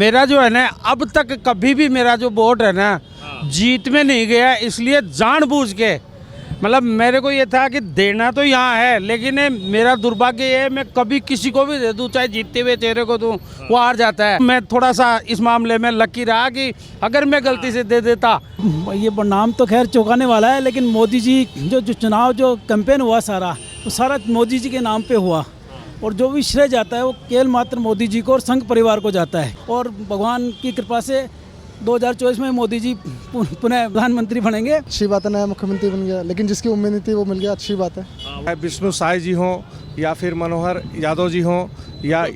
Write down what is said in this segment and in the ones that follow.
मेरा जो है ना अब तक कभी भी मेरा जो वोट है ना जीत में नहीं गया, इसलिए जानबूझ के मतलब मेरे को ये था कि देना तो यहाँ है, लेकिन मेरा दुर्भाग्य ये है मैं कभी किसी को भी दे दूँ, चाहे जीतते हुए चेहरे को दूँ वो हार जाता है। मैं थोड़ा सा इस मामले में लकी रहा कि अगर मैं गलती से दे देता। ये नाम तो खैर चौंकाने वाला है, लेकिन मोदी जी जो चुनाव जो कैंपेन हुआ सारा मोदी जी के नाम पे हुआ, और जो भी श्रेय जाता है वो केवल मात्र मोदी जी को और संघ परिवार को जाता है। और भगवान की कृपा से 2024 में मोदी जी पुनः प्रधानमंत्री बनेंगे। अच्छी बात है, नया मुख्यमंत्री बन गया, लेकिन जिसकी उम्मीद नहीं थी वो मिल गया, अच्छी बात है। विष्णु साय जी हों या फिर मनोहर यादव जी हों या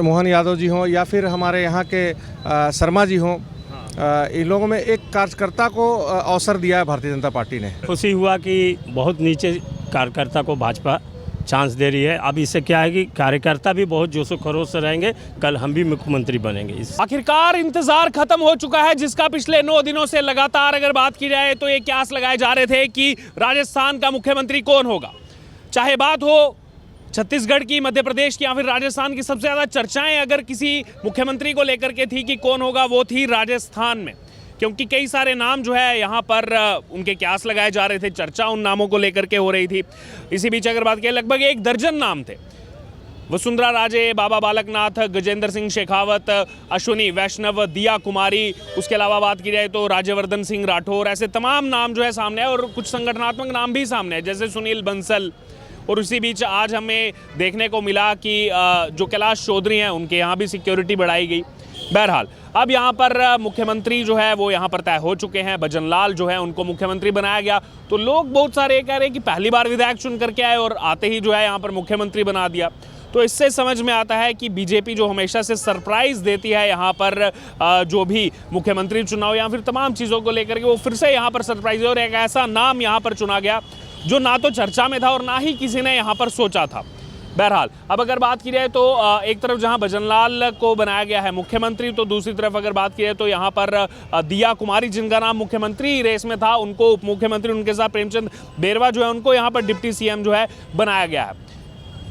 मोहन यादव जी हों या फिर हमारे यहाँ के शर्मा जी हों, इन लोगों में एक कार्यकर्ता को अवसर दिया है भारतीय जनता पार्टी ने। खुशी हुआ कि बहुत नीचे कार्यकर्ता को भाजपा चांस दे रही है। अब इससे क्या है कि कार्यकर्ता भी बहुत जोशो खरोश से रहेंगे, कल हम भी मुख्यमंत्री बनेंगे। आखिरकार इंतजार खत्म हो चुका है, जिसका पिछले 9 दिनों से लगातार अगर बात की जाए तो ये क्यास लगाए जा रहे थे कि राजस्थान का मुख्यमंत्री कौन होगा। चाहे बात हो छत्तीसगढ़ की, मध्य प्रदेश की या फिर राजस्थान की, सबसे ज़्यादा चर्चाएं अगर किसी मुख्यमंत्री को लेकर के थी कि कौन होगा, वो थी राजस्थान में, क्योंकि कई सारे नाम जो है यहाँ पर उनके क्यास लगाए जा रहे थे, चर्चा उन नामों को लेकर के हो रही थी। इसी बीच अगर बात करें लगभग 1 दर्जन नाम थे, वसुंधरा राजे, बाबा बालकनाथ, गजेंद्र सिंह शेखावत, अश्विनी वैष्णव, दिया कुमारी, उसके अलावा बात की जाए तो राज्यवर्धन सिंह राठौर, ऐसे तमाम नाम जो है सामने है और कुछ संगठनात्मक नाम भी सामने है जैसे सुनील बंसल। और उसी बीच आज हमें देखने को मिला कि जो कैलाश चौधरी हैं उनके यहाँ भी सिक्योरिटी बढ़ाई गई। बहरहाल अब यहाँ पर मुख्यमंत्री जो है वो यहाँ पर तय हो चुके हैं। भजन लाल जो है उनको मुख्यमंत्री बनाया गया, तो लोग बहुत सारे कह रहे हैं कि पहली बार विधायक चुन करके आए और आते ही जो है यहाँ पर मुख्यमंत्री बना दिया। तो इससे समझ में आता है कि बीजेपी जो हमेशा से सरप्राइज देती है यहाँ पर जो भी मुख्यमंत्री चुनाव या फिर तमाम चीज़ों को लेकर के, वो फिर से यहाँ पर सरप्राइज है और एक ऐसा नाम यहाँ पर चुना गया जो ना तो चर्चा में था और ना ही किसी ने यहाँ पर सोचा था। बहरहाल अब अगर बात की जाए तो एक तरफ जहां भजनलाल को बनाया गया है मुख्यमंत्री, तो दूसरी तरफ अगर बात की जाए तो यहां पर दिया कुमारी, जिनका नाम मुख्यमंत्री रेस में था, उनको उप मुख्यमंत्री, उनके साथ प्रेमचंद बेरवा जो है उनको यहां पर डिप्टी सीएम जो है बनाया गया है।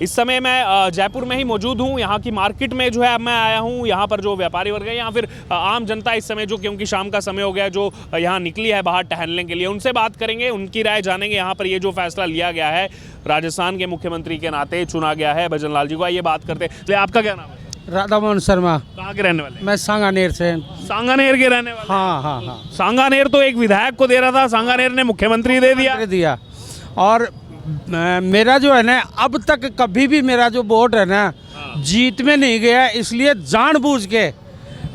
इस समय मैं जयपुर में ही मौजूद हूँ, यहाँ की मार्केट में जो है मैं आया हूँ। यहाँ पर जो व्यापारी वर्ग है या फिर आम जनता इस समय जो, क्योंकि शाम का समय हो गया, जो यहाँ निकली है बाहर टहलने के लिए, उनसे बात करेंगे, उनकी राय जानेंगे। यहाँ पर ये जो फैसला लिया गया है, राजस्थान के मुख्यमंत्री के नाते चुना गया है भजन लाल जी को, आइए बात करते हैं। तो आपका क्या नाम है? राधा मोहन शर्मा। कहाँ के रहने वाले? मैं सांगानेर से। सांगानेर के रहने वाले? हाँ। सांगानेर तो एक विधायक को दे रहा था, सांगानेर ने मुख्यमंत्री दे दिया। और मेरा जो है ना अब तक कभी भी मेरा जो वोट है ना जीत में नहीं गया, इसलिए जानबूझ के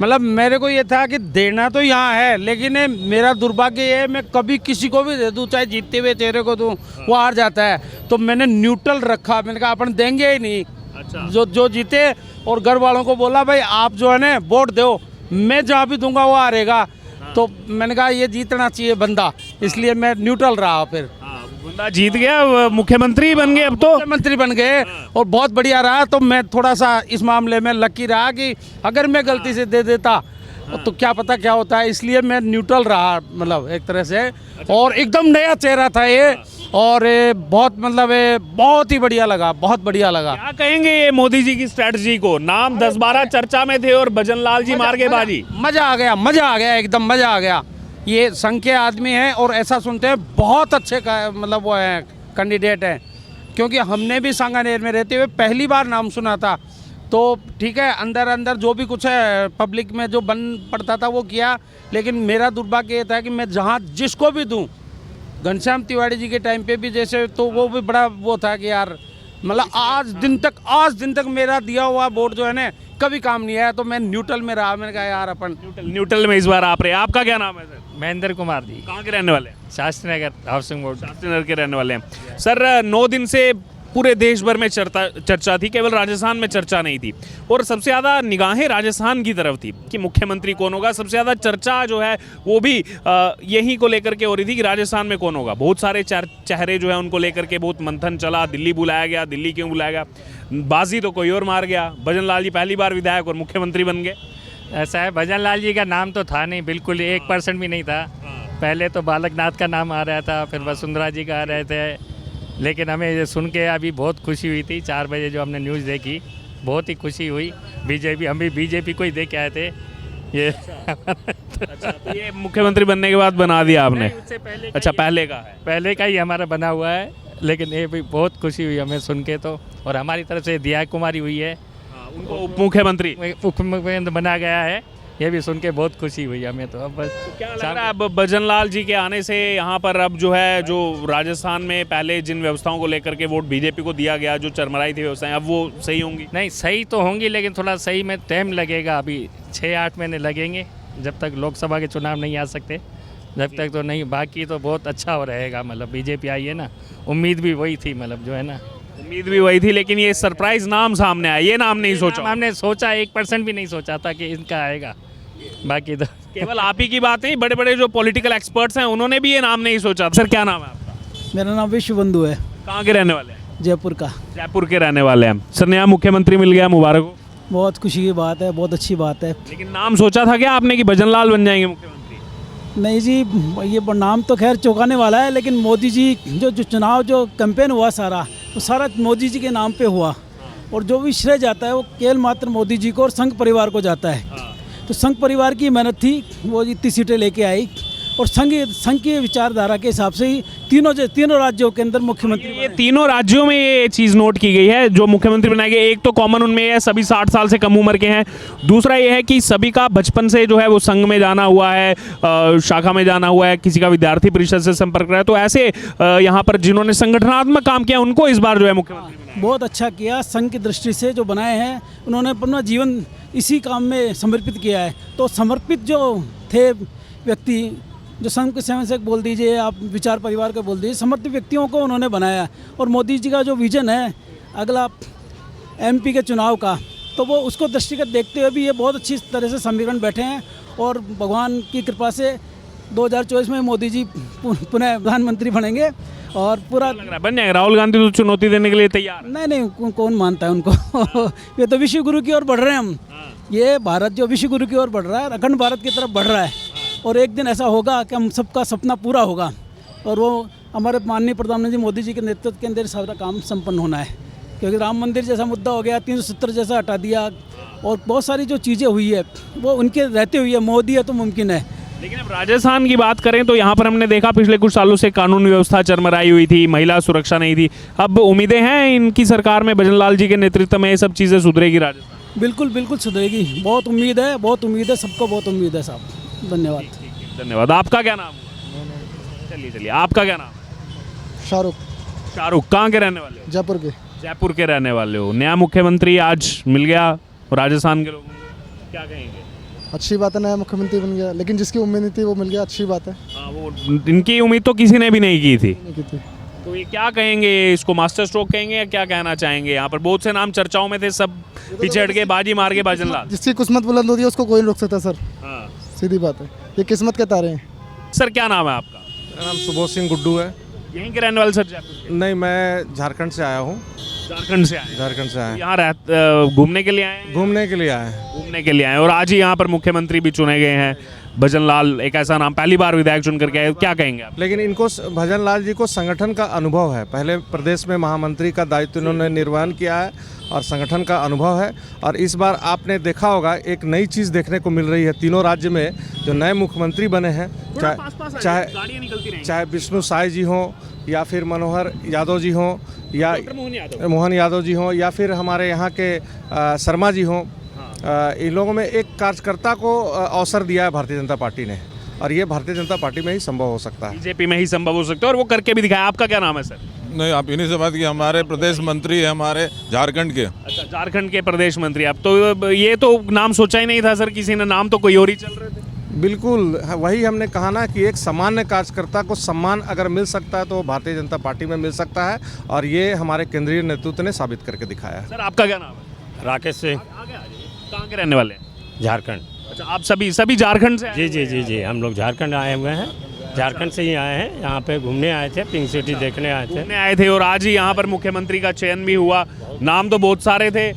मतलब मेरे को ये था कि देना तो यहाँ है, लेकिन मेरा दुर्भाग्य ये है मैं कभी किसी को भी दे दूँ, चाहे जीतते हुए चेहरे को दूँ वो हार जाता है। तो मैंने न्यूट्रल रखा, मैंने कहा अपन देंगे ही नहीं। अच्छा। जो जीते, और घर वालों को बोला भाई आप जो है ना वोट दो, मैं जहाँ भी दूंगा वो हारेगा। तो मैंने कहा ये जीतना चाहिए बंदा, इसलिए मैं न्यूट्रल रहा। फिर बंदा जीत गया, मुख्यमंत्री बन गए, अब तो मुख्यमंत्री बन गए और बहुत बढ़िया रहा। तो मैं थोड़ा सा इस मामले में लकी रहा कि अगर मैं गलती से दे देता तो क्या पता क्या होता है, इसलिए मैं न्यूट्रल रहा मतलब एक तरह से। और एकदम नया चेहरा था ये, और बहुत मतलब बहुत ही बढ़िया लगा, बहुत बढ़िया लगा। क्या कहेंगे ये मोदी जी की स्ट्रेटजी को? नाम 10-12 चर्चा में थे और भजन लाल जी मार के बाजी। मजा आ गया, एकदम मजा आ गया। ये संघ के आदमी हैं और ऐसा सुनते हैं बहुत अच्छे मतलब वो है कैंडिडेट हैं, क्योंकि हमने भी सांगानेर में रहते हुए पहली बार नाम सुना था। तो ठीक है, अंदर जो भी कुछ है पब्लिक में जो बन पड़ता था वो किया, लेकिन मेरा दुर्भाग्य ये था कि मैं जहाँ जिसको भी दूँ, घनश्याम तिवारी जी के टाइम पे भी जैसे, तो वो भी बड़ा वो था कि यार मतलब आज दिन तक मेरा दिया हुआ वोट जो है ना कभी काम नहीं आया। तो मैं न्यूट्रल में रहा, मैंने कहा यार अपन न्यूट्रल में इस बार आप रहे। आपका क्या नाम है सर? महेंद्र कुमार जी। कहाँ के रहने वाले? Shastri Nagar housing board. शास्त्री नगर के रहने वाले हैं सर। 9 दिन से पूरे देश भर में चर्चा थी, केवल राजस्थान में चर्चा नहीं थी, और सबसे ज़्यादा निगाहें राजस्थान की तरफ थी कि मुख्यमंत्री कौन होगा। सबसे ज़्यादा चर्चा जो है वो भी यही को लेकर के हो रही थी कि राजस्थान में कौन होगा। बहुत सारे चेहरे जो है उनको लेकर के बहुत मंथन चला। दिल्ली बुलाया गया, दिल्ली क्यों बुलाया गया, बाजी तो कोई और मार गया। भजन लाल जी पहली बार विधायक और मुख्यमंत्री बन गए। ऐसा है, भजन लाल जी का नाम तो था नहीं, बिल्कुल 1% भी नहीं था। पहले तो बालकनाथ का नाम आ रहा था, फिर वसुंधरा जी का आ रहे थे, लेकिन हमें ये सुन के अभी बहुत खुशी हुई थी 4 बजे जो हमने न्यूज़ देखी बहुत ही खुशी हुई। बीजेपी, हम भी बीजेपी को ही दे के आए थे ये। अच्छा, तो ये मुख्यमंत्री बनने के बाद बना दिया आपने? उससे पहले अच्छा, पहले का है। पहले का ही हमारा बना हुआ है, लेकिन ये भी बहुत खुशी हुई हमें सुन के तो। और हमारी तरफ से दिया कुमारी हुई है, उनको उप मुख्यमंत्री मुख्यमंत्री बना गया है, ये भी सुन के बहुत खुशी हुई हमें तो। अब बस क्या लग रहा है अब भजन लाल जी के आने से यहाँ पर अब जो है, जो राजस्थान में पहले जिन व्यवस्थाओं को लेकर के वोट बीजेपी को दिया गया, जो चरमराई थी व्यवस्थाएं, अब वो सही होंगी? नहीं, सही तो होंगी, लेकिन थोड़ा सही में टाइम लगेगा। अभी 6-8 महीने लगेंगे, जब तक लोकसभा के चुनाव नहीं आ सकते, जब तक तो नहीं। बाकी तो बहुत अच्छा हो रहेगा, मतलब बीजेपी आई है ना, उम्मीद भी वही थी, मतलब जो है ना, उम्मीद भी वही थी, लेकिन ये सरप्राइज नाम सामने आया, ये नाम नहीं सोचा? हमने सोचा 1% भी नहीं सोचा था कि इनका आएगा। बाकी तो केवल आप ही की बात नहीं, बड़े बड़े जो पॉलिटिकल एक्सपर्ट्स हैं उन्होंने भी ये नाम नहीं सोचा। सर क्या नाम है आपका? मेरा नाम विश्वबंधु है, कहाँ के रहने वाले हैं? जयपुर का। जयपुर के रहने वाले हैं। सर नया मुख्यमंत्री मिल गया, मुबारक हो। बहुत खुशी की बात है, बहुत अच्छी बात है। लेकिन नाम सोचा था क्या आपने कि भजन लाल बन जाएंगे मुख्यमंत्री? नहीं जी, ये नाम तो खैर चौंकाने वाला है, लेकिन मोदी जी जो चुनाव जो कैंपेन हुआ सारा, वो सारा मोदी जी के नाम पे हुआ। और जो भी श्रेय जाता है वो केवल मात्र मोदी जी को और संघ परिवार को जाता है। तो संघ परिवार की मेहनत थी, वो इतनी सीटें लेके आई। और संघ की विचारधारा के हिसाब से ही तीनों राज्यों के अंदर मुख्यमंत्री ये तीनों राज्यों में ये चीज़ नोट की गई है, जो मुख्यमंत्री बनाए गए। एक तो कॉमन उनमें है, सभी 60 साल से कम उम्र के हैं। दूसरा ये है कि सभी का बचपन से जो है वो संघ में जाना हुआ है, शाखा में जाना हुआ है, किसी का विद्यार्थी परिषद से संपर्क रहा है। तो ऐसे यहाँ पर जिन्होंने संगठनात्मक काम किया, उनको इस बार जो है मुख्यमंत्री बनाया। बहुत अच्छा किया। संघ की दृष्टि से जो बनाए हैं, उन्होंने अपना जीवन इसी काम में समर्पित किया है। तो समर्पित जो थे व्यक्ति, जो संघ के स्वयंसेवक बोल दीजिए, आप विचार परिवार को बोल दीजिए, समर्पित व्यक्तियों को उन्होंने बनाया। और मोदी जी का जो विजन है अगला MP के चुनाव का, तो वो उसको दृष्टिगत देखते हुए भी ये बहुत अच्छी तरह से समीकरण बैठे हैं। और भगवान की कृपा से 2024 में मोदी जी पुनः प्रधानमंत्री बनेंगे। और पूरा लग रहा है बन जाएगा। राहुल गांधी तो चुनौती देने के लिए तैयार? नहीं, कौन मानता है उनको। ये तो विश्व गुरु की ओर बढ़ रहे हैं हम। ये भारत जो विश्व गुरु की ओर बढ़ रहा है, अखंड भारत की तरफ बढ़ रहा है। और एक दिन ऐसा होगा कि हम सबका सपना पूरा होगा। और वो हमारे माननीय प्रधानमंत्री मोदी जी के नेतृत्व के अंदर सारा काम संपन्न होना है। क्योंकि राम मंदिर जैसा मुद्दा हो गया, 370 जैसा हटा दिया, और बहुत सारी जो चीज़ें हुई है वो उनके रहते हुए मोदी है तो मुमकिन है। लेकिन अब राजस्थान की बात करें तो यहाँ पर हमने देखा पिछले कुछ सालों से कानून व्यवस्था चरमराई हुई थी, महिला सुरक्षा नहीं थी। अब उम्मीदें हैं इनकी सरकार में, भजन लाल जी के नेतृत्व में ये सब चीज़ें सुधरेगी राजस्थान? बिल्कुल सुधरेगी। बहुत उम्मीद है, सबको बहुत उम्मीद है साहब। धन्यवाद। धन्यवाद। आपका क्या नाम है? चलिए, आपका क्या नाम है? शाहरुख। कहाँ के रहने वाले हो? जयपुर के रहने वाले हो। नया मुख्यमंत्री आज मिल गया राजस्थान के लोगों को, क्या कहेंगे? अच्छी बात है, नया मुख्यमंत्री बन गया, लेकिन जिसकी उम्मीद नहीं थी वो मिल गया, अच्छी बात है। हाँ, वो इनकी उम्मीद तो किसी ने भी नहीं की थी। नहीं की थी। तो ये क्या कहेंगे, इसको मास्टर स्ट्रोक कहेंगे या क्या कहना चाहेंगे? यहाँ पर बहुत से नाम चर्चाओं में थे, सब पीछे हट के बाजी मार के भजन लाल। जिसकी किस्मत बुलंद होती है उसको कोई नहीं रोक सकता सर, हाँ। सीधी बात है, ये किस्मत के तारे हैं। सर क्या नाम है आपका? मेरा नाम सुबोध सिंह गुड्डू है। यहीं के रहने वाले सर? जयपुर? नहीं, मैं झारखंड से आया हूँ। झारखंड से आए? झारखंड से आया, यहाँ घूमने के लिए आए हैं? घूमने के लिए आए हैं। घूमने के लिए आए, और आज ही यहाँ पर मुख्यमंत्री भी चुने गए हैं। भजन लाल एक ऐसा नाम, पहली बार विधायक चुन करके आए, क्या कहेंगे आप? लेकिन इनको, भजन लाल जी को संगठन का अनुभव है। पहले प्रदेश में महामंत्री का दायित्व इन्होंने निर्वहन किया है और संगठन का अनुभव है। और इस बार आपने देखा होगा एक नई चीज़ देखने को मिल रही है। तीनों राज्य में जो नए मुख्यमंत्री बने हैं, चाहे विष्णु साय जी हों, या फिर मनोहर यादव जी हों, या मोहन यादव जी हों, या फिर हमारे यहाँ के शर्मा जी हों, इन लोगों में एक कार्यकर्ता को अवसर दिया है भारतीय जनता पार्टी ने। और ये भारतीय जनता पार्टी में ही संभव हो सकता है, बीजेपी में ही संभव हो सकता है, और वो करके भी दिखाया। आपका क्या नाम है सर? नहीं, आप इन्हीं से बात की। हमारे प्रदेश मंत्री है हमारे झारखंड के। अच्छा, झारखंड के प्रदेश मंत्री आप। तो ये तो नाम सोचा ही नहीं था सर किसी ने, नाम तो कोई और ही चल रहे थे। बिल्कुल वही हमने कहा ना कि एक सामान्य कार्यकर्ता को सम्मान अगर मिल सकता है तो भारतीय जनता पार्टी में मिल सकता है। और ये हमारे केंद्रीय नेतृत्व ने साबित करके दिखाया है। सर आपका क्या नाम है? राकेश से। कहाँ के रहने वाले हैं? झारखंड। अच्छा, आप सभी झारखंड से? जी, हम लोग झारखंड आए हुए हैं, झारखंड से ही आए हैं। यहाँ पे घूमने आए थे, पिंक सिटी देखने आए थे। और आज ही यहाँ पर मुख्यमंत्री का चयन भी हुआ। नाम तो बहुत सारे थे,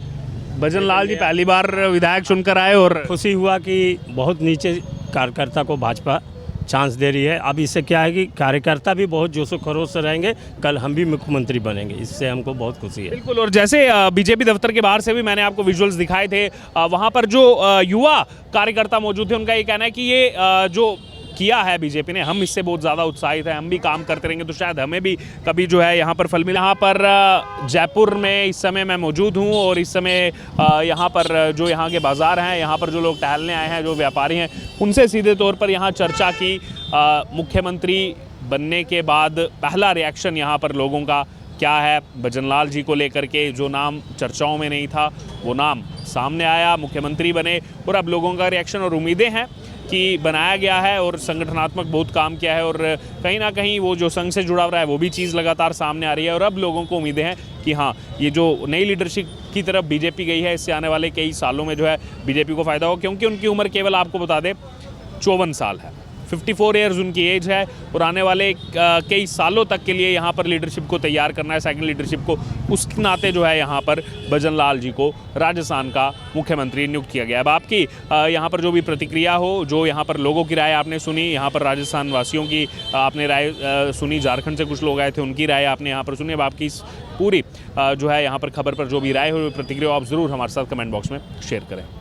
भजन लाल जी पहली बार विधायक चुनकर आए, और खुशी हुआ कि बहुत नीचे कार्यकर्ता को भाजपा चांस दे रही है। अब इससे क्या है कि कार्यकर्ता भी बहुत जोशो खरोश से रहेंगे, कल हम भी मुख्यमंत्री बनेंगे, इससे हमको बहुत खुशी है। बिल्कुल। और जैसे बीजेपी दफ्तर के बाहर से भी मैंने आपको विजुअल्स दिखाए थे, वहाँ पर जो युवा कार्यकर्ता मौजूद थे, उनका ये कहना है कि ये जो किया है बीजेपी ने, हम इससे बहुत ज़्यादा उत्साहित हैं, हम भी काम करते रहेंगे तो शायद हमें भी कभी जो है यहाँ पर फल मिले। यहाँ पर जयपुर में इस समय मैं मौजूद हूँ और इस समय यहाँ पर जो यहाँ के बाज़ार हैं, यहाँ पर जो लोग टहलने आए हैं, जो व्यापारी हैं, उनसे सीधे तौर पर यहाँ चर्चा की। मुख्यमंत्री बनने के बाद पहला रिएक्शन यहाँ पर लोगों का क्या है, भजनलाल जी को लेकर के जो नाम चर्चाओं में नहीं था वो नाम सामने आया, मुख्यमंत्री बने, और अब लोगों का रिएक्शन और उम्मीदें हैं कि बनाया गया है और संगठनात्मक बहुत काम किया है और कहीं ना कहीं वो जो संघ से जुड़ा हुआ है वो भी चीज़ लगातार सामने आ रही है। और अब लोगों को उम्मीदें हैं कि हाँ, ये जो नई लीडरशिप की तरफ बीजेपी गई है, इससे आने वाले कई सालों में जो है बीजेपी को फ़ायदा हो, क्योंकि उनकी उम्र केवल आपको बता दें 54 साल है, 54 ईयर्स उनकी एज है और आने वाले कई सालों तक के लिए यहाँ पर लीडरशिप को तैयार करना है, सेकंड लीडरशिप को। उस नाते जो है यहाँ पर भजनलाल जी को राजस्थान का मुख्यमंत्री नियुक्त किया गया। अब आपकी यहाँ पर जो भी प्रतिक्रिया हो, जो यहाँ पर लोगों की राय आपने सुनी, यहाँ पर राजस्थान वासियों की आपने राय सुनी, झारखंड से कुछ लोग आए थे उनकी राय आपने यहाँ पर सुनी। अब आपकी इस पूरी जो है यहाँ पर खबर पर जो भी राय हो, प्रतिक्रिया आप ज़रूर हमारे साथ कमेंट बॉक्स में शेयर करें।